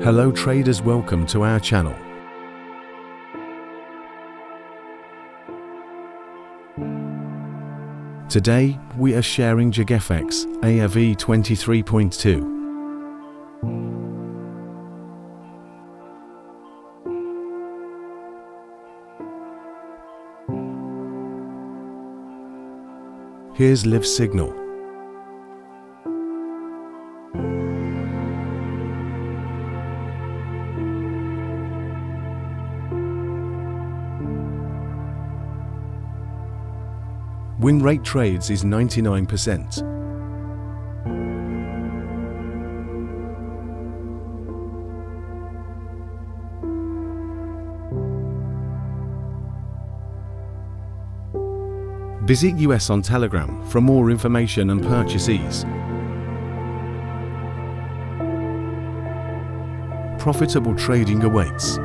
Hello traders, welcome to our channel. Today we are sharing JorgeFX EA V23.2. Here's live signal. Win rate trades is 99%. Visit us on Telegram for more information and purchase ease. Profitable trading awaits.